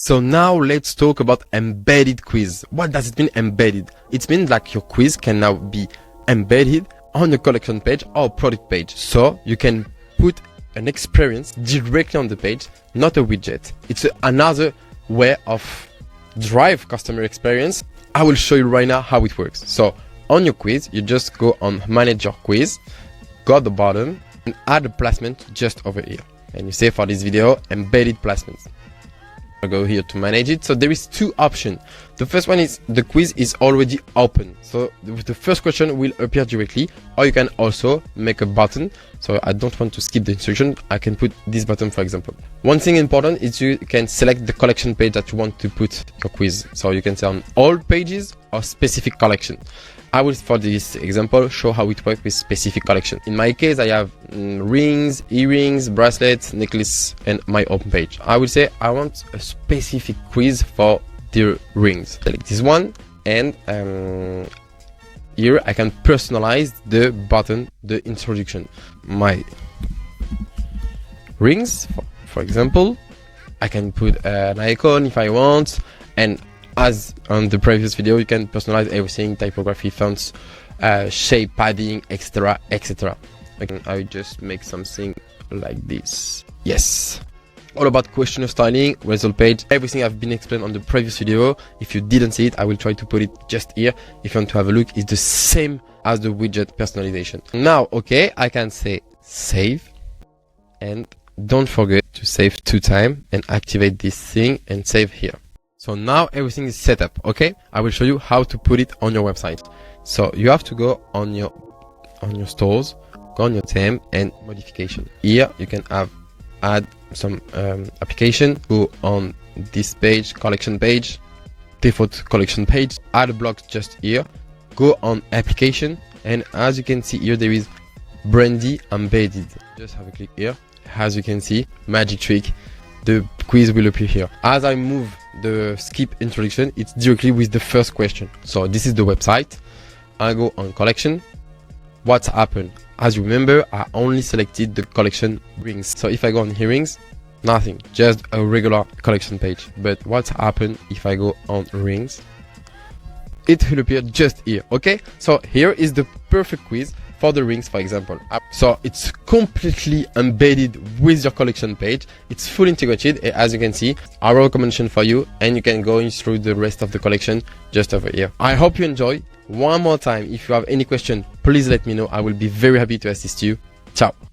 So now let's talk about embedded quiz. What does it mean, embedded? It means like your quiz can now be embedded on the collection page or product page. So you can put an experience directly on the page, not a widget. It's another way of drive customer experience. I will show you right now how it works. So on your quiz, you just go on manage your quiz, go at the bottom and add a placement just over here. And you say for this video, embedded placements. I go here to manage it. So there is two options. The first one is the quiz is already open. So the first question will appear directly, or you can also make a button. So I don't want to skip the instruction. I can put this button, for example. One thing important is you can select the collection page that you want to put your quiz. So you can say on all pages or specific collection. I will, for this example, show how it works with specific collection. In my case, I have rings, earrings, bracelets, necklace, and my home page. I will say I want a specific quiz for the rings. Select this one, and here I can personalize the button, the introduction. My rings, for example, I can put an icon if I want, and as on the previous video, you can personalize everything, typography, fonts, shape, padding, etc, etc. Okay, I just make something like this. Yes. All about questionnaire styling, result page, everything I've been explained on the previous video. If you didn't see it, I will try to put it just here. If you want to have a look, it's the same as the widget personalization. Now, okay, I can say save, and don't forget to save 2 times and activate this thing and save here. So now everything is set up, okay? I will show you how to put it on your website. So you have to go on your stores, go on your theme and modification. Here you can add some application, go on this page, collection page, default collection page, add a block just here, go on application, and as you can see here there is Brandye embedded. Just have a click here. As you can see, magic trick, the quiz will appear here. As I move the skip introduction, it's directly with the first question. So this is the website. I go on collection. What's happened? As you remember, I only selected the collection rings. So if I go on earrings, nothing, just a regular collection page. But what's happened if I go on rings? It will appear just here, okay? So here is the perfect quiz for the rings, for example. So it's completely embedded with your collection page. It's fully integrated, as you can see. Our recommendation for you, and you can go through the rest of the collection just over here. I hope you enjoy. One more time, if you have any question, please let me know. I will be very happy to assist you. Ciao.